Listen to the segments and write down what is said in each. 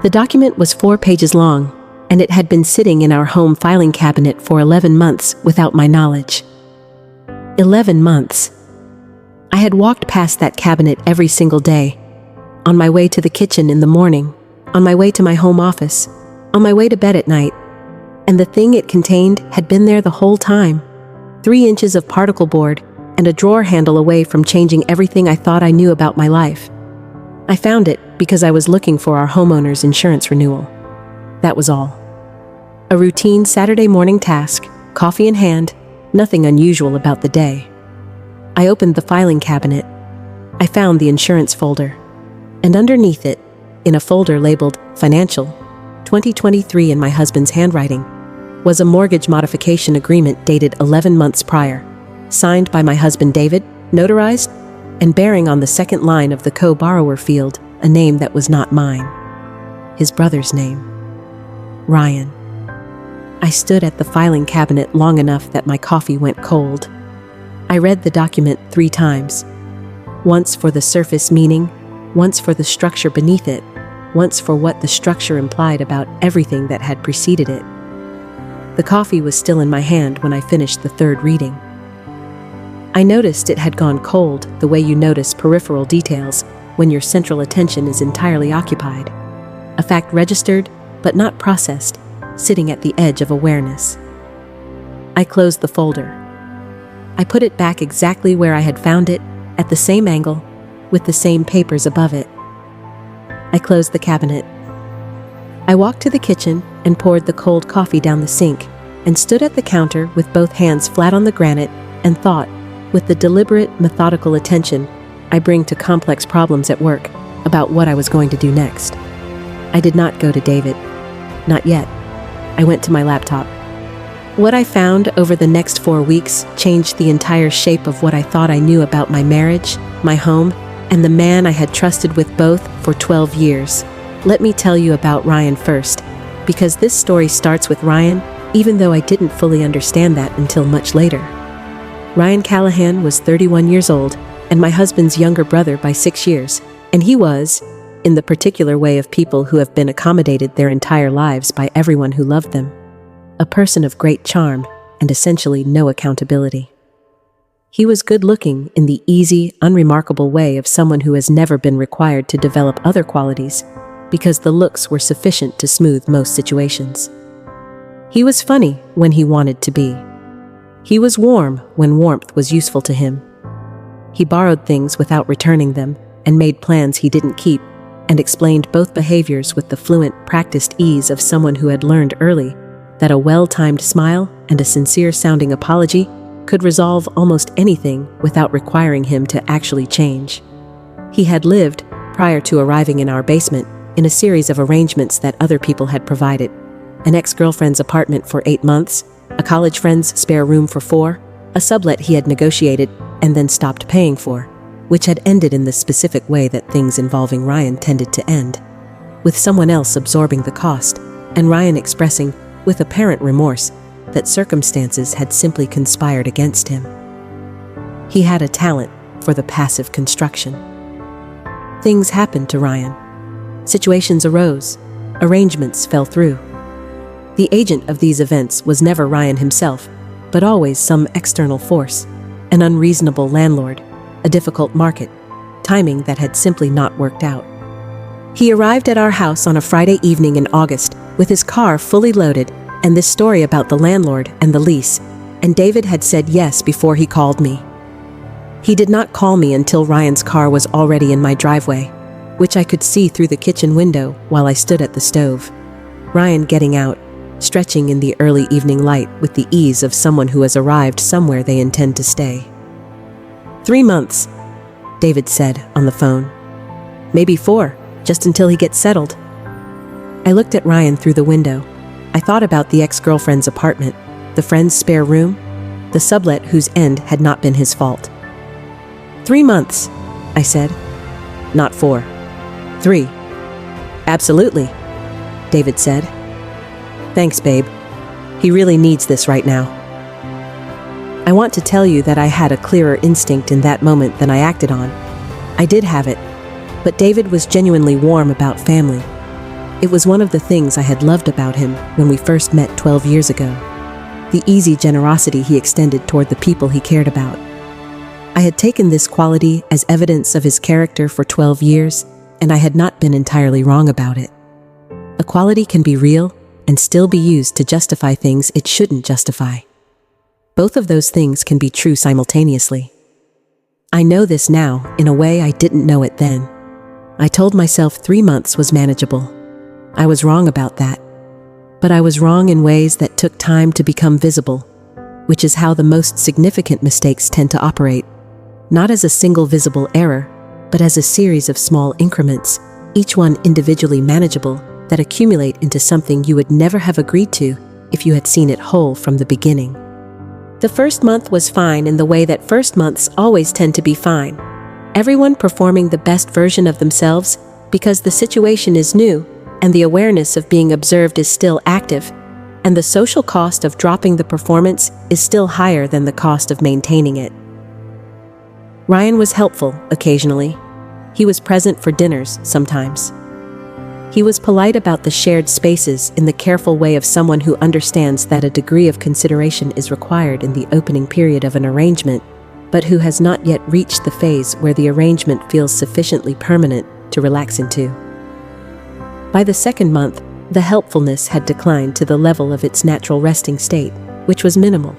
The document was 4 pages long, and it had been sitting in our home filing cabinet for 11 months without my knowledge. 11 months. I had walked past that cabinet every single day, on my way to the kitchen in the morning, on my way to my home office, on my way to bed at night, and the thing it contained had been there the whole time, 3 inches of particle board and a drawer handle away from changing everything I thought I knew about my life. I found it because I was looking for our homeowner's insurance renewal. That was all. A routine Saturday morning task, coffee in hand, nothing unusual about the day. I opened the filing cabinet. I found the insurance folder, and underneath it, in a folder labeled Financial, 2023 in my husband's handwriting, was a mortgage modification agreement dated 11 months prior, signed by my husband David, notarized, and bearing on the second line of the co-borrower field a name that was not mine. His brother's name. Ryan. I stood at the filing cabinet long enough that my coffee went cold. I read the document 3 times. Once for the surface meaning, once for the structure beneath it, once for what the structure implied about everything that had preceded it. The coffee was still in my hand when I finished the 3rd reading. I noticed it had gone cold the way you notice peripheral details when your central attention is entirely occupied. A fact registered, but not processed, sitting at the edge of awareness. I closed the folder. I put it back exactly where I had found it, at the same angle, with the same papers above it. I closed the cabinet. I walked to the kitchen and poured the cold coffee down the sink and stood at the counter with both hands flat on the granite and thought, with the deliberate, methodical attention I bring to complex problems at work, about what I was going to do next. I did not go to David. Not yet. I went to my laptop. What I found over the next 4 weeks changed the entire shape of what I thought I knew about my marriage, my home, and the man I had trusted with both for 12 years. Let me tell you about Ryan first, because this story starts with Ryan, even though I didn't fully understand that until much later. Ryan Callahan was 31 years old, and my husband's younger brother by 6 years, and he was, in the particular way of people who have been accommodated their entire lives by everyone who loved them, a person of great charm and essentially no accountability. He was good-looking in the easy, unremarkable way of someone who has never been required to develop other qualities, because the looks were sufficient to smooth most situations. He was funny when he wanted to be. He was warm when warmth was useful to him. He borrowed things without returning them and made plans he didn't keep, and explained both behaviors with the fluent, practiced ease of someone who had learned early that a well-timed smile and a sincere-sounding apology could resolve almost anything without requiring him to actually change. He had lived, prior to arriving in our basement, in a series of arrangements that other people had provided: an ex-girlfriend's apartment for 8 months, a college friend's spare room for 4, a sublet he had negotiated and then stopped paying for, which had ended in the specific way that things involving Ryan tended to end, with someone else absorbing the cost, and Ryan expressing, with apparent remorse, that circumstances had simply conspired against him. He had a talent for the passive construction. Things happened to Ryan. Situations arose. Arrangements fell through. The agent of these events was never Ryan himself, but always some external force, an unreasonable landlord, a difficult market, timing that had simply not worked out. He arrived at our house on a Friday evening in August with his car fully loaded and this story about the landlord and the lease, and David had said yes before he called me. He did not call me until Ryan's car was already in my driveway, which I could see through the kitchen window while I stood at the stove. Ryan getting out, stretching in the early evening light with the ease of someone who has arrived somewhere they intend to stay. 3 months, David said on the phone. Maybe 4, just until he gets settled. I looked at Ryan through the window. I thought about the ex-girlfriend's apartment, the friend's spare room, the sublet whose end had not been his fault. 3 months, I said. Not 4. 3. Absolutely, David said. Thanks, babe. He really needs this right now. I want to tell you that I had a clearer instinct in that moment than I acted on. I did have it, but David was genuinely warm about family. It was one of the things I had loved about him when we first met 12 years ago. The easy generosity he extended toward the people he cared about. I had taken this quality as evidence of his character for 12 years, and I had not been entirely wrong about it. A quality can be real and still be used to justify things it shouldn't justify. Both of those things can be true simultaneously. I know this now in a way I didn't know it then. I told myself 3 months was manageable. I was wrong about that. But I was wrong in ways that took time to become visible, which is how the most significant mistakes tend to operate. Not as a single visible error, but as a series of small increments, each one individually manageable, that accumulate into something you would never have agreed to if you had seen it whole from the beginning. The first month was fine in the way that first months always tend to be fine. Everyone performing the best version of themselves because the situation is new and the awareness of being observed is still active, and the social cost of dropping the performance is still higher than the cost of maintaining it. Ryan was helpful occasionally. He was present for dinners sometimes. He was polite about the shared spaces in the careful way of someone who understands that a degree of consideration is required in the opening period of an arrangement, but who has not yet reached the phase where the arrangement feels sufficiently permanent to relax into. By the second month, the helpfulness had declined to the level of its natural resting state, which was minimal.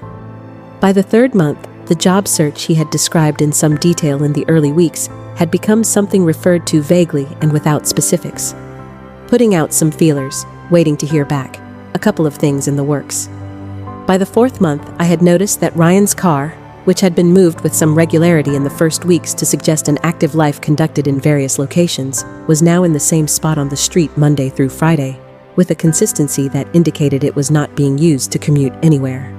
By the third month, the job search he had described in some detail in the early weeks had become something referred to vaguely and without specifics. Putting out some feelers, waiting to hear back, a couple of things in the works. By the fourth month, I had noticed that Ryan's car, which had been moved with some regularity in the first weeks to suggest an active life conducted in various locations, was now in the same spot on the street Monday through Friday, with a consistency that indicated it was not being used to commute anywhere.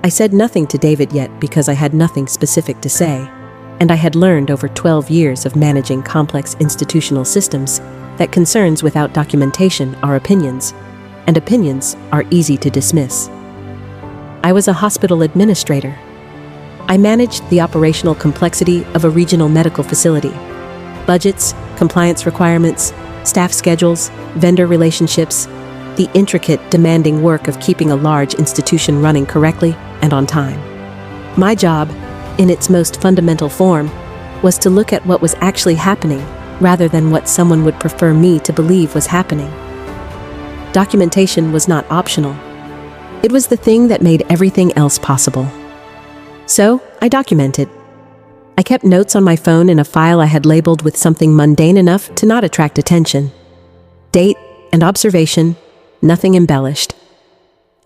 I said nothing to David yet because I had nothing specific to say, and I had learned over 12 years of managing complex institutional systems that concerns without documentation are opinions, and opinions are easy to dismiss. I was a hospital administrator. I managed the operational complexity of a regional medical facility. Budgets, compliance requirements, staff schedules, vendor relationships, the intricate, demanding work of keeping a large institution running correctly and on time. My job, in its most fundamental form, was to look at what was actually happening rather than what someone would prefer me to believe was happening. Documentation was not optional. It was the thing that made everything else possible. So, I documented. I kept notes on my phone in a file I had labeled with something mundane enough to not attract attention. Date and observation, nothing embellished.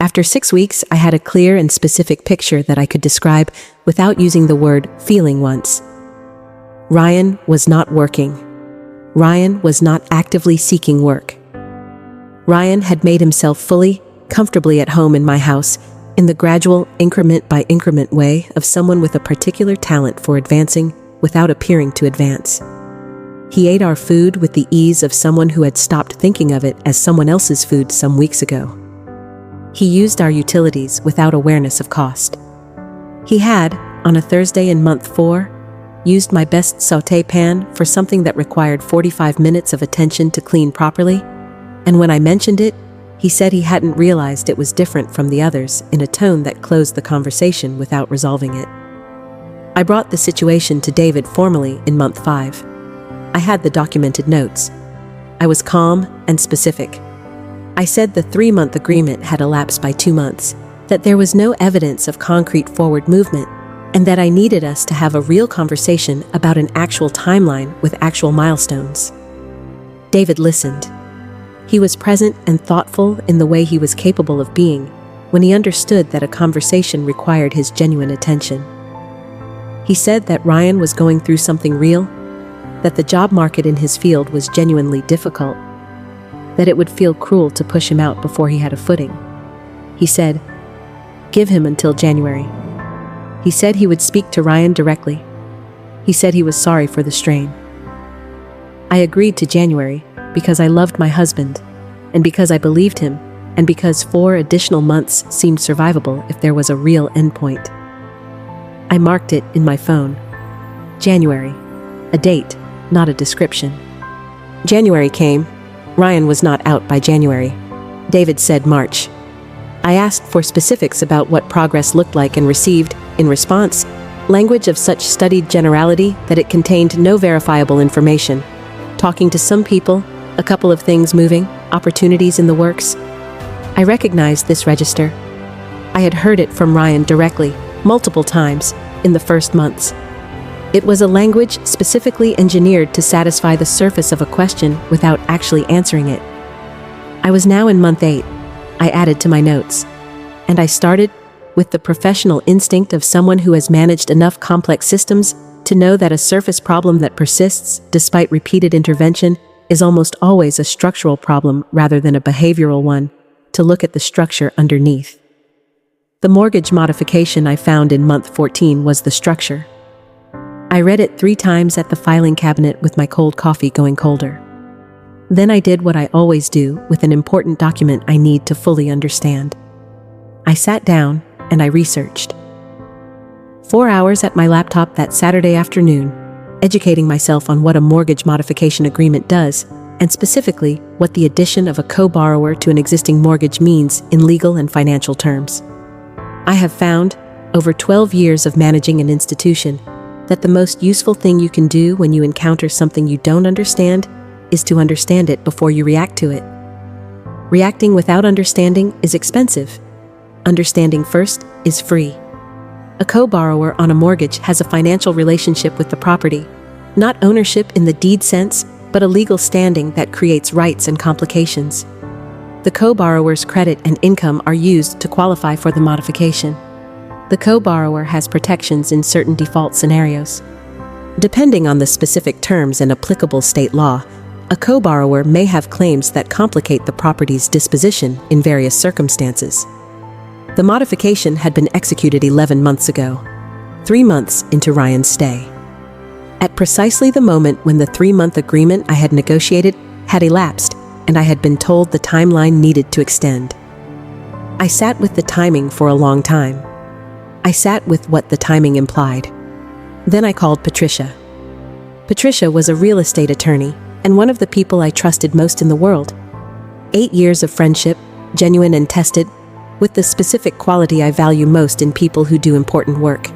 After 6 weeks, I had a clear and specific picture that I could describe without using the word feeling once. Ryan was not working. Ryan was not actively seeking work. Ryan had made himself fully, comfortably at home in my house, in the gradual, increment-by-increment way of someone with a particular talent for advancing without appearing to advance. He ate our food with the ease of someone who had stopped thinking of it as someone else's food some weeks ago. He used our utilities without awareness of cost. He had, on a Thursday in month 4, used my best sauté pan for something that required 45 minutes of attention to clean properly, and when I mentioned it, he said he hadn't realized it was different from the others in a tone that closed the conversation without resolving it. I brought the situation to David formally in month 5. I had the documented notes. I was calm and specific. I said the 3-month agreement had elapsed by 2 months, that there was no evidence of concrete forward movement, and that I needed us to have a real conversation about an actual timeline with actual milestones. David listened. He was present and thoughtful in the way he was capable of being when he understood that a conversation required his genuine attention. He said that Ryan was going through something real, that the job market in his field was genuinely difficult, that it would feel cruel to push him out before he had a footing. He said, "Give him until January." He said he would speak to Ryan directly. He said he was sorry for the strain. I agreed to January because I loved my husband, and because I believed him, and because 4 additional months seemed survivable if there was a real endpoint. I marked it in my phone. January. A date, not a description. January came, Ryan was not out by January. David said March. I asked for specifics about what progress looked like and received, in response, language of such studied generality that it contained no verifiable information. Talking to some people, a couple of things moving, opportunities in the works. I recognized this register. I had heard it from Ryan directly, multiple times, in the first months. It was a language specifically engineered to satisfy the surface of a question without actually answering it. I was now in month 8. I added to my notes. And I started with the professional instinct of someone who has managed enough complex systems to know that a surface problem that persists despite repeated intervention is almost always a structural problem rather than a behavioral one, to look at the structure underneath. The mortgage modification I found in month 14 was the structure. I read it 3 times at the filing cabinet with my cold coffee going colder. Then I did what I always do with an important document I need to fully understand. I sat down and I researched. 4 hours at my laptop that Saturday afternoon, educating myself on what a mortgage modification agreement does, and specifically what the addition of a co-borrower to an existing mortgage means in legal and financial terms. I have found, over 12 years of managing an institution, that the most useful thing you can do when you encounter something you don't understand is to understand it before you react to it. Reacting without understanding is expensive. Understanding first is free. A co-borrower on a mortgage has a financial relationship with the property, not ownership in the deed sense, but a legal standing that creates rights and complications. The co-borrower's credit and income are used to qualify for the modification. The co-borrower has protections in certain default scenarios. Depending on the specific terms and applicable state law, a co-borrower may have claims that complicate the property's disposition in various circumstances. The modification had been executed 11 months ago, 3 months into Ryan's stay. At precisely the moment when the 3-month agreement I had negotiated had elapsed, and I had been told the timeline needed to extend. I sat with the timing for a long time. I sat with what the timing implied. Then I called Patricia. Patricia was a real estate attorney, and one of the people I trusted most in the world. 8 years of friendship, genuine and tested, with the specific quality I value most in people who do important work.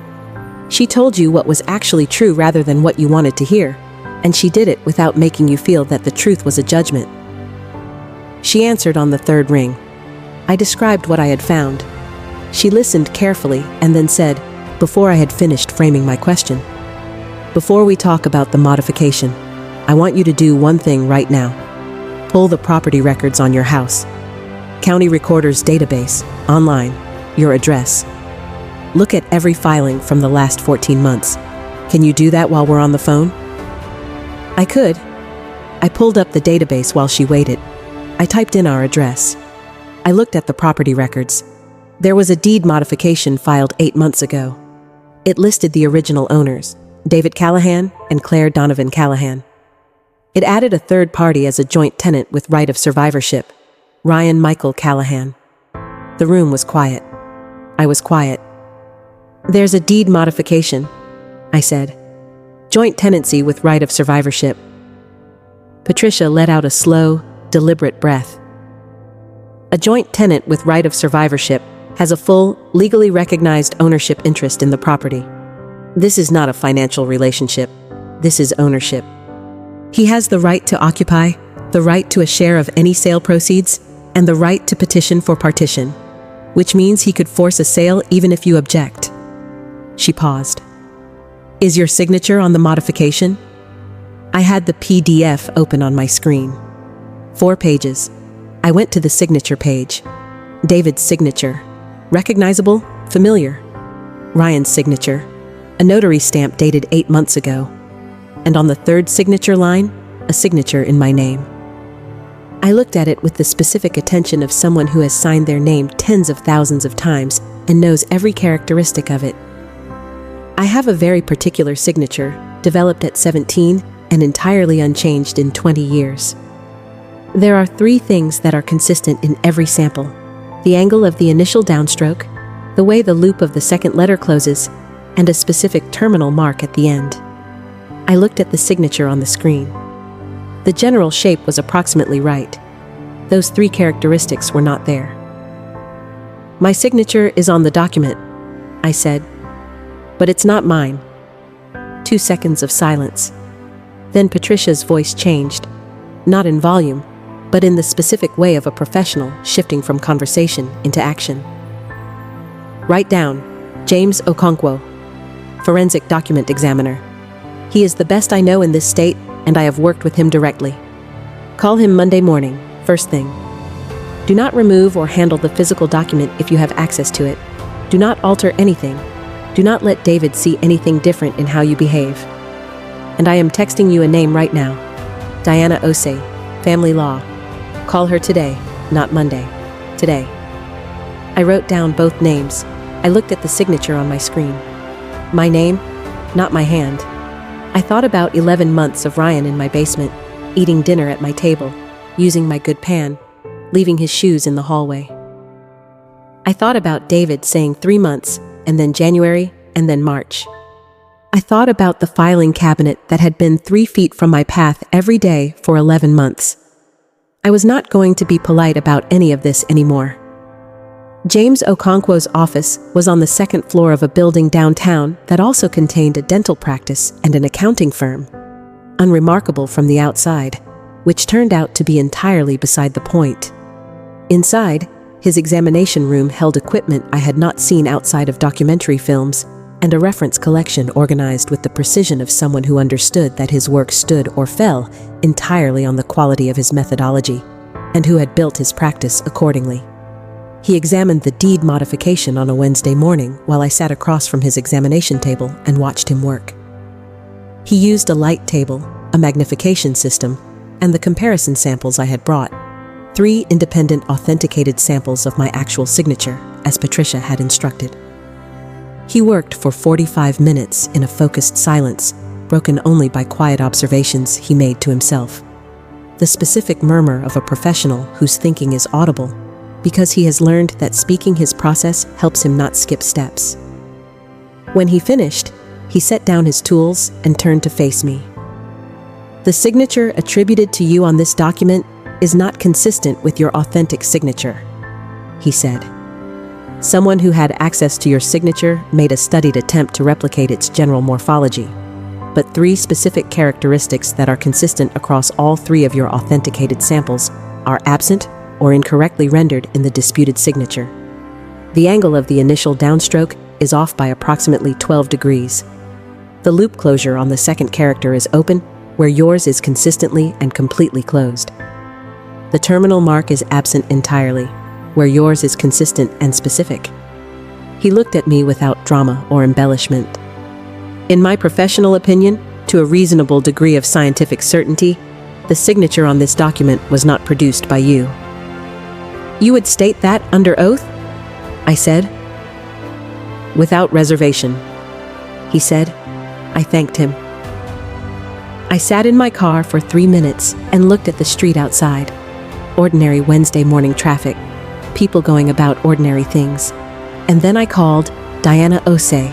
She told you what was actually true rather than what you wanted to hear, and she did it without making you feel that the truth was a judgment. She answered on the 3rd ring. I described what I had found. She listened carefully and then said, before I had finished framing my question, "Before we talk about the modification, I want you to do one thing right now. Pull the property records on your house. County Recorder's database, online, your address. Look at every filing from the last 14 months. Can you do that while we're on the phone?" I could. I pulled up the database while she waited. I typed in our address. I looked at the property records. There was a deed modification filed 8 months ago. It listed the original owners, David Callahan and Claire Donovan Callahan. It added a 3rd party as a joint tenant with right of survivorship, Ryan Michael Callahan. The room was quiet. I was quiet. "There's a deed modification," I said. "Joint tenancy with right of survivorship." Patricia let out a slow, deliberate breath. A joint tenant with right of survivorship has a full, legally recognized ownership interest in the property. This is not a financial relationship. This is ownership. He has the right to occupy, the right to a share of any sale proceeds, and the right to petition for partition, which means he could force a sale even if you object. She paused. "Is your signature on the modification?" I had the PDF open on my screen. 4 pages. I went to the signature page. David's signature. Recognizable, familiar. Ryan's signature. A notary stamp dated 8 months ago. And on the 3rd signature line, a signature in my name. I looked at it with the specific attention of someone who has signed their name tens of thousands of times and knows every characteristic of it. I have a very particular signature, developed at 17 and entirely unchanged in 20 years. There are 3 things that are consistent in every sample: the angle of the initial downstroke, the way the loop of the second letter closes, and a specific terminal mark at the end. I looked at the signature on the screen. The general shape was approximately right. Those 3 characteristics were not there. "My signature is on the document," I said. "But it's not mine." 2 seconds of silence. Then Patricia's voice changed, not in volume, but in the specific way of a professional shifting from conversation into action. "Write down, James Okonkwo, forensic document examiner. He is the best I know in this state, and I have worked with him directly. Call him Monday morning, first thing. Do not remove or handle the physical document if you have access to it. Do not alter anything. Do not let David see anything different in how you behave. And I am texting you a name right now. Diana Osei, family law. Call her today, not Monday. Today." I wrote down both names. I looked at the signature on my screen. My name, not my hand. I thought about 11 months of Ryan in my basement, eating dinner at my table, using my good pan, leaving his shoes in the hallway. I thought about David saying 3 months, and then January, and then March. I thought about the filing cabinet that had been 3 feet from my path every day for 11 months. I was not going to be polite about any of this anymore. James Okonkwo's office was on the 2nd floor of a building downtown that also contained a dental practice and an accounting firm. Unremarkable from the outside, which turned out to be entirely beside the point. Inside, his examination room held equipment I had not seen outside of documentary films, and a reference collection organized with the precision of someone who understood that his work stood or fell entirely on the quality of his methodology, and who had built his practice accordingly. He examined the deed modification on a Wednesday morning while I sat across from his examination table and watched him work. He used a light table, a magnification system, and the comparison samples I had brought, 3 independent authenticated samples of my actual signature, as Patricia had instructed. He worked for 45 minutes in a focused silence, broken only by quiet observations he made to himself. The specific murmur of a professional whose thinking is audible, because he has learned that speaking his process helps him not skip steps. When he finished, he set down his tools and turned to face me. "The signature attributed to you on this document is not consistent with your authentic signature," he said. "Someone who had access to your signature made a studied attempt to replicate its general morphology, but 3 specific characteristics that are consistent across all 3 of your authenticated samples are absent or incorrectly rendered in the disputed signature. The angle of the initial downstroke is off by approximately 12 degrees. The loop closure on the 2nd character is open, where yours is consistently and completely closed. The terminal mark is absent entirely, where yours is consistent and specific." He looked at me without drama or embellishment. "In my professional opinion, to a reasonable degree of scientific certainty, the signature on this document was not produced by you." "You would state that under oath?" I said. "Without reservation," he said. I thanked him. I sat in my car for 3 minutes and looked at the street outside. Ordinary Wednesday morning traffic, people going about ordinary things. And then I called Diana Osei.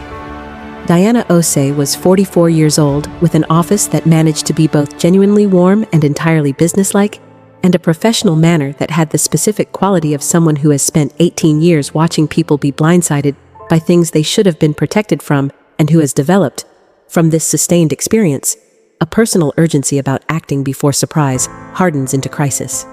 Diana Osei was 44 years old, with an office that managed to be both genuinely warm and entirely businesslike, and a professional manner that had the specific quality of someone who has spent 18 years watching people be blindsided by things they should have been protected from, and who has developed, from this sustained experience, a personal urgency about acting before surprise hardens into crisis.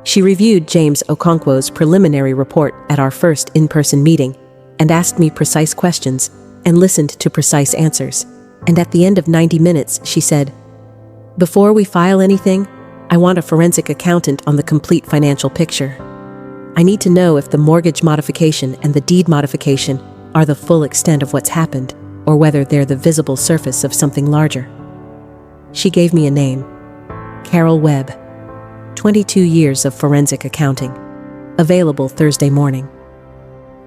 She reviewed James Okonkwo's preliminary report at our first in-person meeting and asked me precise questions and listened to precise answers. And at the end of 90 minutes, she said, "Before we file anything, I want a forensic accountant on the complete financial picture. I need to know if the mortgage modification and the deed modification are the full extent of what's happened, or whether they're the visible surface of something larger." She gave me a name. Carol Webb. 22 years of forensic accounting. Available Thursday morning.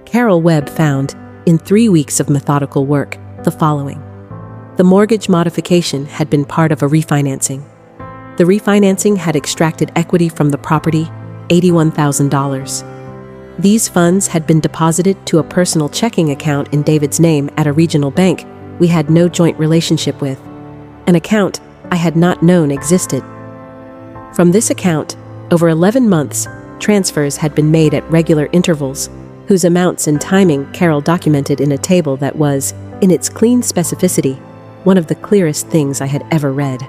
Carol Webb found, in 3 weeks of methodical work, the following. The mortgage modification had been part of a refinancing. The refinancing had extracted equity from the property, $81,000. These funds had been deposited to a personal checking account in David's name at a regional bank we had no joint relationship with. An account I had not known existed, From this account, over 11 months, transfers had been made at regular intervals, whose amounts and timing Carol documented in a table that was, in its clean specificity, one of the clearest things I had ever read.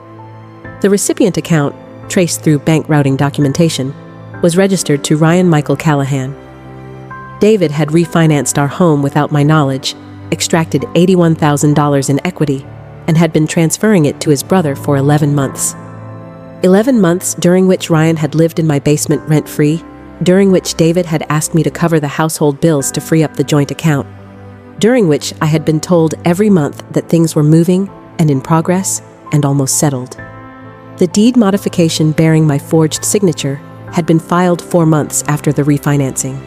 The recipient account, traced through bank routing documentation, was registered to Ryan Michael Callahan. David had refinanced our home without my knowledge, extracted $81,000 in equity, and had been transferring it to his brother for 11 months. 11 months during which Ryan had lived in my basement rent-free, during which David had asked me to cover the household bills to free up the joint account, during which I had been told every month that things were moving and in progress and almost settled. The deed modification bearing my forged signature had been filed 4 months after the refinancing.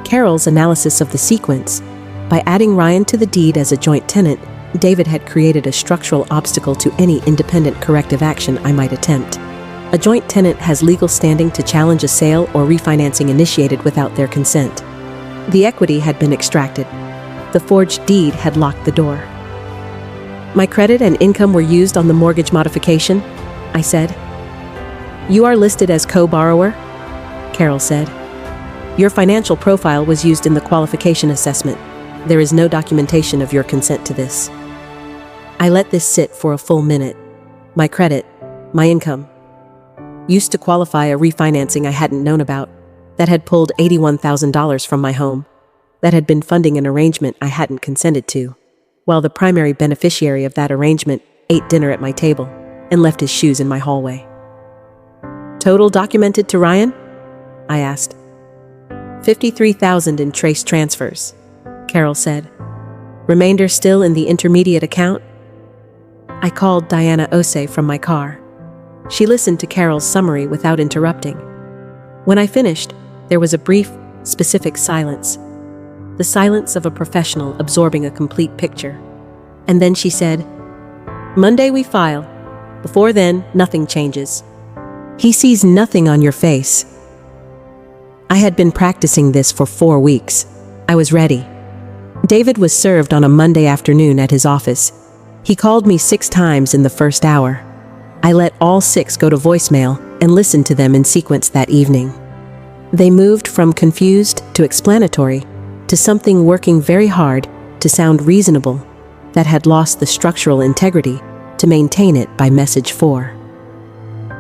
Carol's analysis of the sequence: by adding Ryan to the deed as a joint tenant, David had created a structural obstacle to any independent corrective action I might attempt. A joint tenant has legal standing to challenge a sale or refinancing initiated without their consent. The equity had been extracted. The forged deed had locked the door. My credit and income were used on the mortgage modification, I said. You are listed as co-borrower, Carol said. Your financial profile was used in the qualification assessment. There is no documentation of your consent to this. I let this sit for a full minute. My credit, my income, used to qualify a refinancing I hadn't known about, that had pulled $81,000 from my home, that had been funding an arrangement I hadn't consented to, while the primary beneficiary of that arrangement ate dinner at my table and left his shoes in my hallway. Total documented to Ryan? I asked. $53,000 in trace transfers, Carol said. Remainder still in the intermediate account? I called Diana Osei from my car. She listened to Carol's summary without interrupting. When I finished, there was a brief, specific silence. The silence of a professional absorbing a complete picture. And then she said, Monday we file. Before then, nothing changes. He sees nothing on your face. I had been practicing this for 4 weeks. I was ready. David was served on a Monday afternoon at his office. He called me 6 times in the first hour. I let all 6 go to voicemail and listened to them in sequence that evening. They moved from confused to explanatory to something working very hard to sound reasonable that had lost the structural integrity to maintain it by message 4.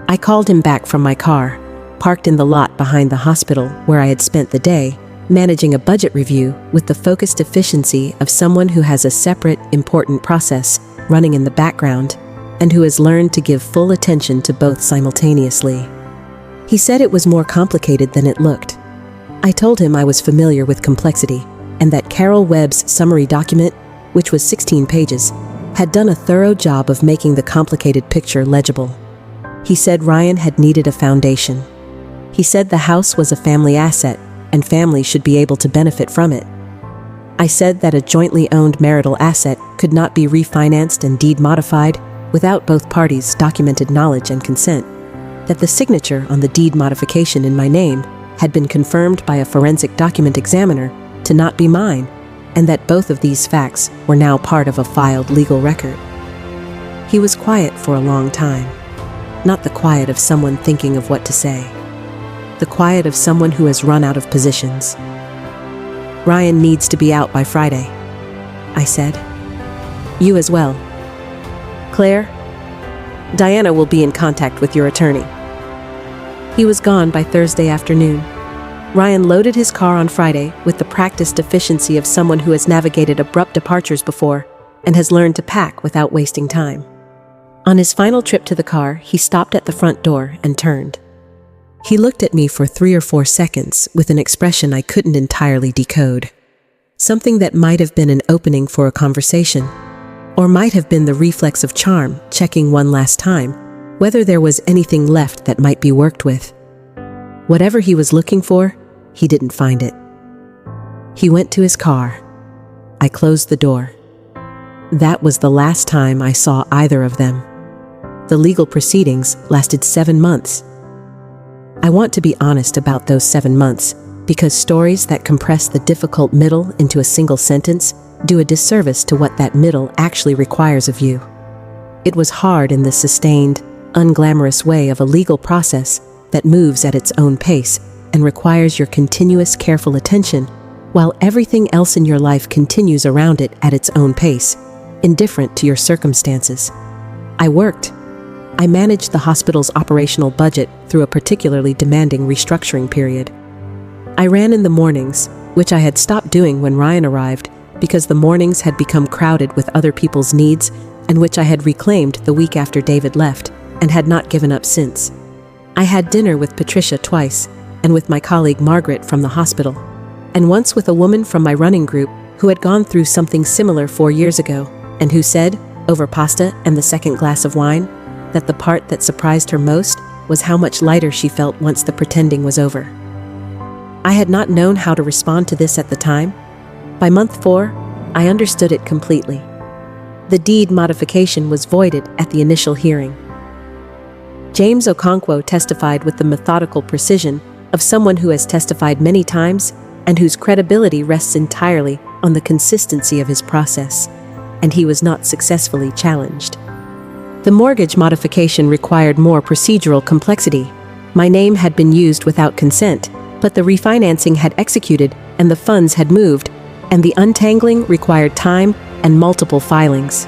I called him back from my car, parked in the lot behind the hospital where I had spent the day, managing a budget review with the focused efficiency of someone who has a separate, important process running in the background and who has learned to give full attention to both simultaneously. He said it was more complicated than it looked. I told him I was familiar with complexity and that Carol Webb's summary document, which was 16 pages, had done a thorough job of making the complicated picture legible. He said Ryan had needed a foundation. He said the house was a family asset and families should be able to benefit from it. I said that a jointly owned marital asset could not be refinanced and deed modified without both parties' documented knowledge and consent, that the signature on the deed modification in my name had been confirmed by a forensic document examiner to not be mine, and that both of these facts were now part of a filed legal record. He was quiet for a long time, not the quiet of someone thinking of what to say, the quiet of someone who has run out of positions. Ryan needs to be out by Friday, I said. You as well. Claire, Diana will be in contact with your attorney. He was gone by Thursday afternoon. Ryan loaded his car on Friday with the practiced efficiency of someone who has navigated abrupt departures before and has learned to pack without wasting time. On his final trip to the car, he stopped at the front door and turned. He looked at me for 3 or 4 seconds with an expression I couldn't entirely decode. Something that might have been an opening for a conversation, or might have been the reflex of charm, checking one last time whether there was anything left that might be worked with. Whatever he was looking for, he didn't find it. He went to his car. I closed the door. That was the last time I saw either of them. The legal proceedings lasted 7 months. I want to be honest about those 7 months, because stories that compress the difficult middle into a single sentence do a disservice to what that middle actually requires of you. It was hard in the sustained, unglamorous way of a legal process that moves at its own pace and requires your continuous careful attention, while everything else in your life continues around it at its own pace, indifferent to your circumstances. I worked. I managed the hospital's operational budget through a particularly demanding restructuring period. I ran in the mornings, which I had stopped doing when Ryan arrived because the mornings had become crowded with other people's needs, and which I had reclaimed the week after David left and had not given up since. I had dinner with Patricia twice, and with my colleague Margaret from the hospital, and once with a woman from my running group who had gone through something similar 4 years ago, and who said, over pasta and the second glass of wine, that the part that surprised her most was how much lighter she felt once the pretending was over. I had not known how to respond to this at the time. By month 4, I understood it completely. The deed modification was voided at the initial hearing. James Okonkwo testified with the methodical precision of someone who has testified many times and whose credibility rests entirely on the consistency of his process, and he was not successfully challenged. The mortgage modification required more procedural complexity. My name had been used without consent, but the refinancing had executed and the funds had moved, and the untangling required time and multiple filings.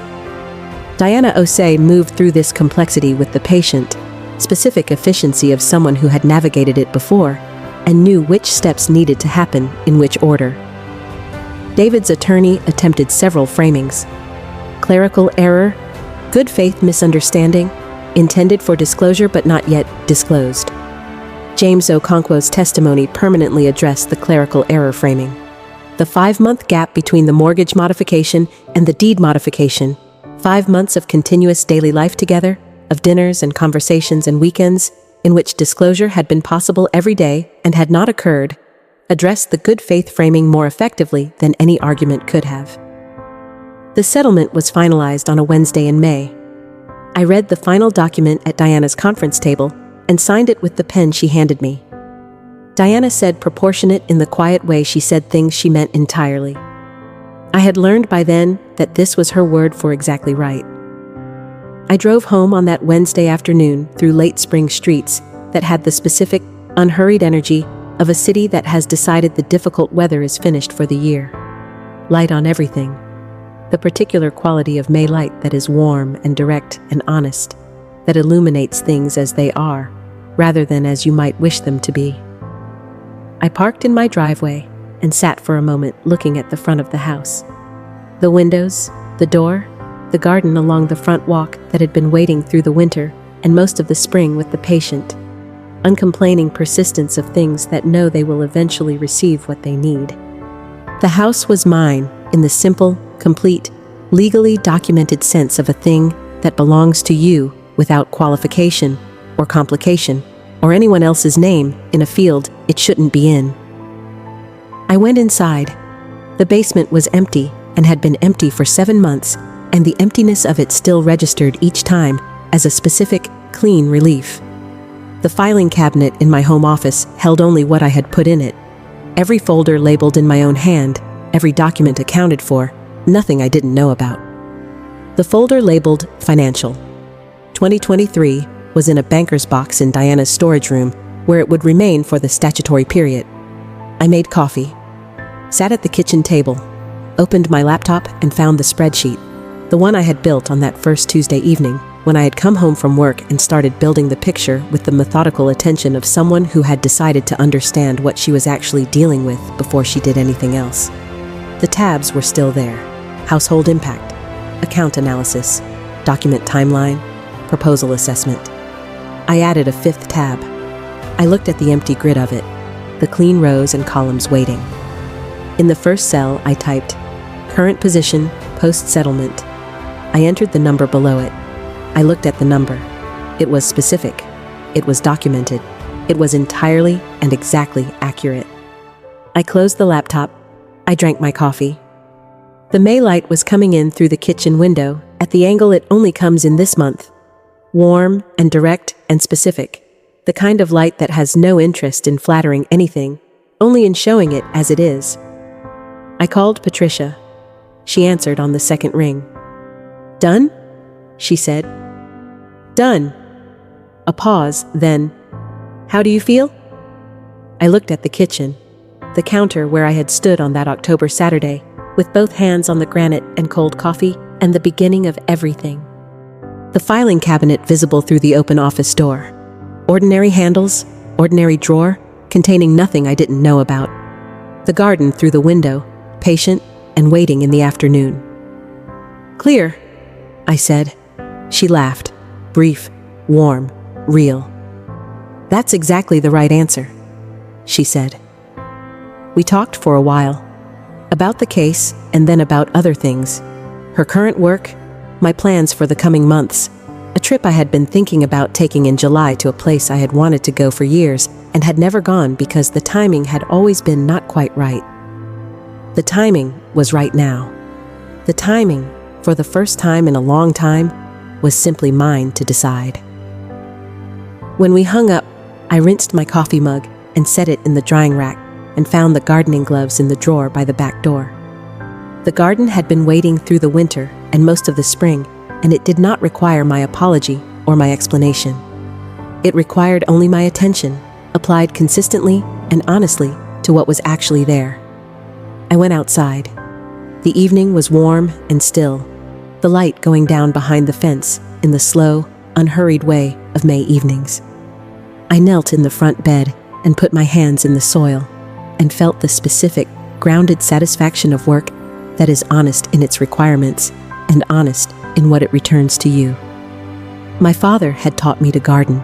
Diana Osei moved through this complexity with the patient, specific efficiency of someone who had navigated it before and knew which steps needed to happen in which order. David's attorney attempted several framings: clerical error, good faith misunderstanding, intended for disclosure but not yet disclosed. James Okonkwo's testimony permanently addressed the clerical error framing. The 5-month gap between the mortgage modification and the deed modification, 5 months of continuous daily life together, of dinners and conversations and weekends, in which disclosure had been possible every day and had not occurred, addressed the good faith framing more effectively than any argument could have. The settlement was finalized on a Wednesday in May. I read the final document at Diana's conference table and signed it with the pen she handed me. Diana said proportionate in the quiet way she said things she meant entirely. I had learned by then that this was her word for exactly right. I drove home on that Wednesday afternoon through late spring streets that had the specific, unhurried energy of a city that has decided the difficult weather is finished for the year. Light on everything. The particular quality of May light that is warm and direct and honest, that illuminates things as they are, rather than as you might wish them to be. I parked in my driveway and sat for a moment looking at the front of the house. The windows, the door, the garden along the front walk that had been waiting through the winter and most of the spring with the patient, uncomplaining persistence of things that know they will eventually receive what they need. The house was mine in the simple, complete, legally documented sense of a thing that belongs to you without qualification or complication or anyone else's name in a field it shouldn't be in. I went inside. The basement was empty and had been empty for 7 months, and the emptiness of it still registered each time as a specific, clean relief. The filing cabinet in my home office held only what I had put in it. Every folder labeled in my own hand, every document accounted for, nothing I didn't know about. The folder labeled Financial 2023 was in a banker's box in Diana's storage room, where it would remain for the statutory period. I made coffee, sat at the kitchen table, opened my laptop and found the spreadsheet, the one I had built on that first Tuesday evening when I had come home from work and started building the picture with the methodical attention of someone who had decided to understand what she was actually dealing with before she did anything else. The tabs were still there: household impact, account analysis, document timeline, proposal assessment. I added a 5th tab. I looked at the empty grid of it, the clean rows and columns waiting. In the first cell, I typed, current position, post-settlement. I entered the number below it. I looked at the number. It was specific. It was documented. It was entirely and exactly accurate. I closed the laptop. I drank my coffee. The May light was coming in through the kitchen window at the angle it only comes in this month. Warm and direct and specific. The kind of light that has no interest in flattering anything, only in showing it as it is. I called Patricia. She answered on the second ring. "Done?" she said. "Done," A pause, then, "How do you feel?" I looked at the kitchen, the counter where I had stood on that October Saturday, with both hands on the granite and cold coffee, and the beginning of everything. The filing cabinet visible through the open office door. Ordinary handles, ordinary drawer, containing nothing I didn't know about. The garden through the window, patient and waiting in the afternoon. "Clear," I said. She laughed, brief, warm, real. "That's exactly the right answer," she said. We talked for a while. About the case, and then about other things. Her current work, my plans for the coming months, a trip I had been thinking about taking in July to a place I had wanted to go for years and had never gone because the timing had always been not quite right. The timing was right now. The timing, for the first time in a long time, was simply mine to decide. When we hung up, I rinsed my coffee mug and set it in the drying rack and found the gardening gloves in the drawer by the back door. The garden had been waiting through the winter and most of the spring, and it did not require my apology or my explanation. It required only my attention, applied consistently and honestly to what was actually there. I went outside. The evening was warm and still, the light going down behind the fence in the slow, unhurried way of May evenings. I knelt in the front bed and put my hands in the soil and felt the specific, grounded satisfaction of work that is honest in its requirements and honest in what it returns to you. My father had taught me to garden.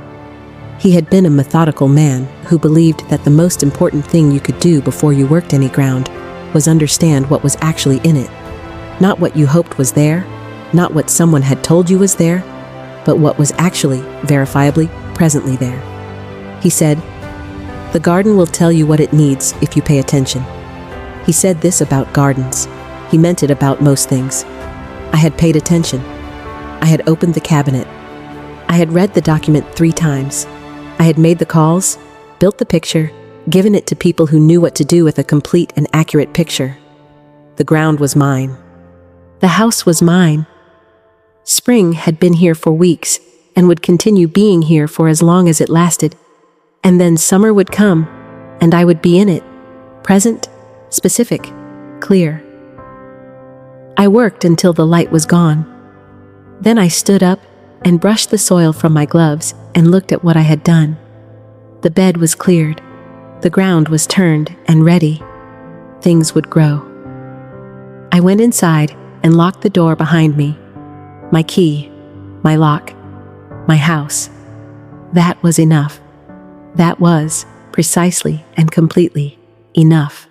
He had been a methodical man who believed that the most important thing you could do before you worked any ground was understand what was actually in it. Not what you hoped was there, not what someone had told you was there, but what was actually, verifiably, presently there. He said, "The garden will tell you what it needs if you pay attention." He said this about gardens. He meant it about most things. I had paid attention. I had opened the cabinet. I had read the document 3 times. I had made the calls, built the picture, given it to people who knew what to do with a complete and accurate picture. The ground was mine. The house was mine. Spring had been here for weeks and would continue being here for as long as it lasted. And then summer would come, and I would be in it, present, specific, clear. I worked until the light was gone. Then I stood up and brushed the soil from my gloves and looked at what I had done. The bed was cleared. The ground was turned and ready. Things would grow. I went inside and locked the door behind me. My key, my lock, my house. That was enough. That was, precisely and completely, enough.